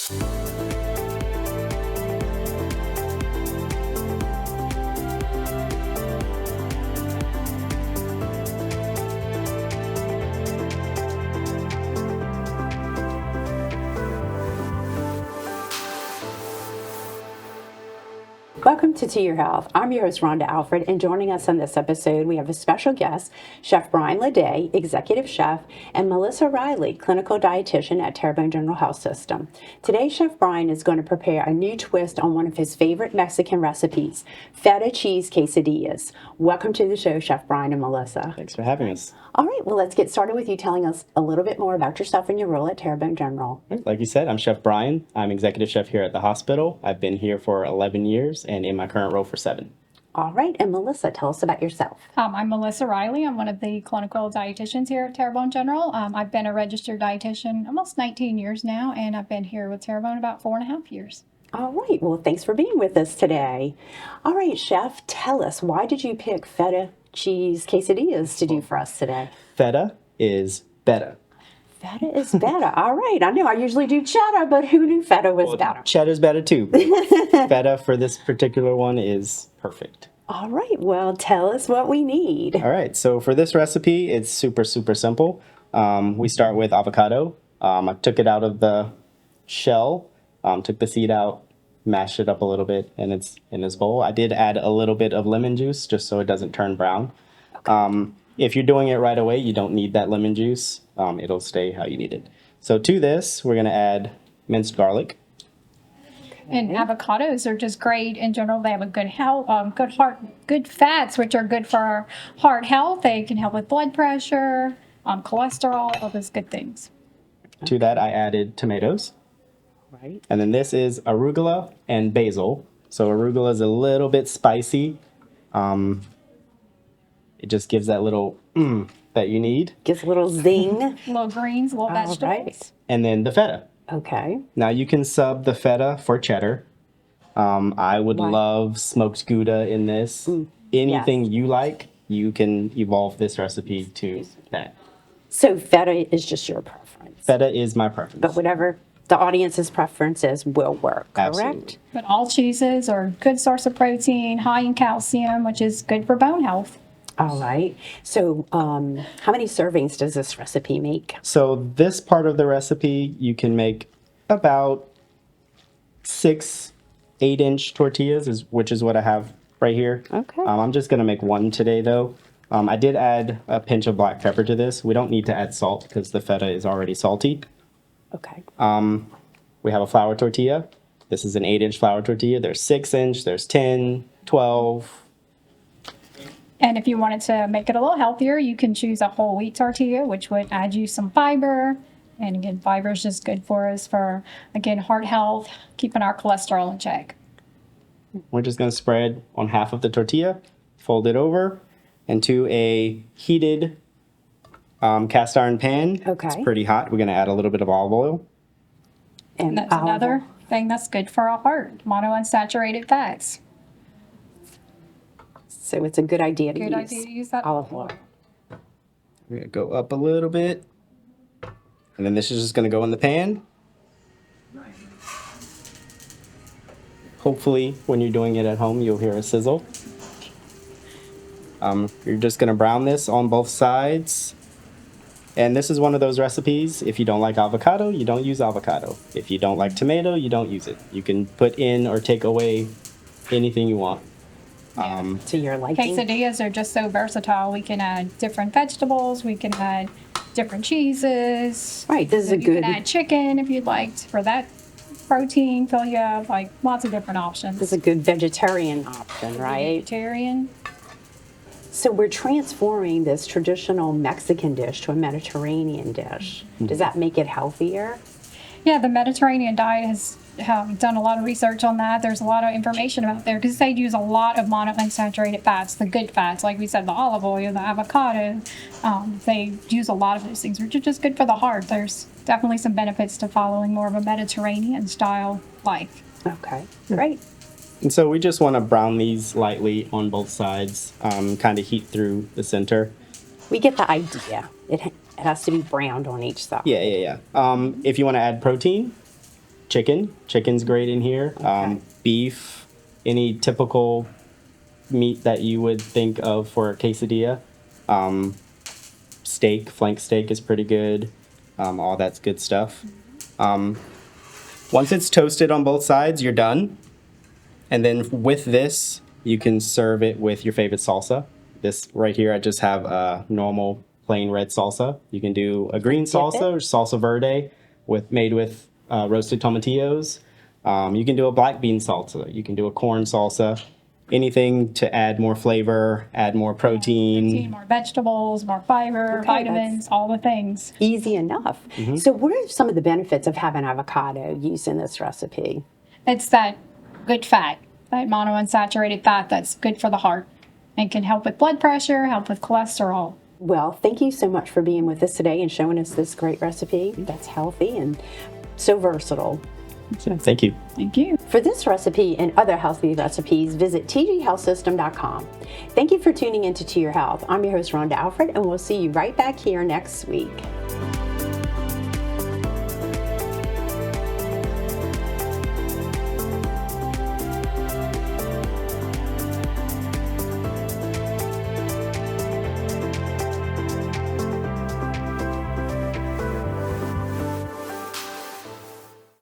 Welcome to Your Health. I'm your host, Rhonda Alfred, and joining us on this episode, we have a special guest, Chef Bryan Ledet, Executive Chef, and Melissa Riley, Clinical Dietitian at Terrebonne General Health System. Today, Chef Bryan is going to prepare a new twist on one of his favorite Mexican recipes, Feta Cheese Quesadillas. Welcome to the show, Chef Bryan and Melissa. Thanks for having us. All right, well, let's get started with you telling us a little bit more about yourself and your role at Terrebonne General. Like you said, I'm Chef Bryan. I'm Executive Chef here at the hospital. I've been here for 11 years and in my current role for 7. All right, and Melissa, tell us about yourself. I'm Melissa Riley. I'm one of the clinical dietitians here at Terrebonne General. I've been a registered dietitian almost 19 years now, and I've been here with Terrebonne about 4.5 years. All right, well, thanks for being with us today. All right, Chef, tell us, why did you pick Feta Cheese Quesadillas to do for us today? Feta is better. Feta is better. All right, I know I usually do cheddar, but who knew feta was better? Cheddar's better too. Feta for this particular one is perfect. All right, well, tell us what we need. All right, so for this recipe, it's super simple. We start with avocado. I took it out of the shell, took the seed out, mashed it up a little bit, and it's in this bowl. I did add a little bit of lemon juice just so it doesn't turn brown. Okay. If you're doing it right away, you don't need that lemon juice. It'll stay how you need it. So to this, we're going to add minced garlic. And avocados are just great in general. They have a good health, good fats, which are good for our heart health. They can help with blood pressure, cholesterol, all those good things. To that, I added tomatoes. Right. And then this is arugula and basil. So arugula is a little bit spicy. It just gives that little that you need. Gives a little zing. Little greens, little vegetables. Right. And then the feta. Okay. Now you can sub the feta for cheddar. I would love smoked Gouda in this. Anything you like, you can evolve this recipe to that. So feta is just your preference. Feta is my preference. But whatever the audience's preferences will work, correct? Absolutely. But all cheeses are a good source of protein, high in calcium, which is good for bone health. All right. So how many servings does this recipe make? So this part of the recipe, you can make about 6 8-inch tortillas, which is what I have right here. Okay. I'm just going to make one today, though. I did add a pinch of black pepper to this. We don't need to add salt because the feta is already salty. Okay. We have a flour tortilla. This is an 8-inch flour tortilla. There's 6-inch, there's 10, 12. And if you wanted to make it a little healthier, you can choose a whole wheat tortilla, which would add you some fiber. And again, fiber is just good for us for, again, heart health, keeping our cholesterol in check. We're just going to spread on half of the tortilla, fold it over into a heated cast iron pan. Okay. It's pretty hot. We're going to add a little bit of olive oil. And that's another thing that's good for our heart, monounsaturated fats. So it's a good idea to use that olive oil. We're going to go up a little bit. And then this is just going to go in the pan. Hopefully, when you're doing it at home, you'll hear a sizzle. You're just going to brown this on both sides. And this is one of those recipes, if you don't like avocado, you don't use avocado. If you don't like tomato, you don't use it. You can put in or take away anything you want. To your liking. Quesadillas are just so versatile. We can add different vegetables. We can add different cheeses. Right, this is a You good... can add chicken if you'd like for that protein. Fill you up, like lots of different options. This is a good vegetarian option, right? Vegetarian. So we're transforming this traditional Mexican dish to a Mediterranean dish. Does that make it healthier? Yeah, the Mediterranean diet has done a lot of research on that. There's a lot of information out there because they use a lot of monounsaturated fats, the good fats, like we said, the olive oil, the avocado. They use a lot of those things, which are just good for the heart. There's definitely some benefits to following more of a Mediterranean style life. Okay, great. And so we just want to brown these lightly on both sides, kind of heat through the center. We get the idea. It has to be browned on each side. Yeah. If you want to add protein, Chicken's great in here. Beef, any typical meat that you would think of for a quesadilla. Steak, flank steak is pretty good. All that's good stuff. Once it's toasted on both sides, you're done. And then with this, you can serve it with your favorite salsa. This right here, I just have a normal plain red salsa. You can do a green salsa or salsa verde made with roasted tomatillos. You can do a black bean salsa. You can do a corn salsa. Anything to add more flavor, add more protein. More vegetables, more fiber, vitamins, all the things. Easy enough. So what are some of the benefits of having avocado used in this recipe? It's that good fat, that monounsaturated fat that's good for the heart and can help with blood pressure, help with cholesterol. Well, thank you so much for being with us today and showing us this great recipe that's healthy and so versatile. Thank you. Thank you. For this recipe and other healthy recipes, visit tghealthsystem.com. Thank you for tuning into To Your Health. I'm your host, Rhonda Alfred, and we'll see you right back here next week.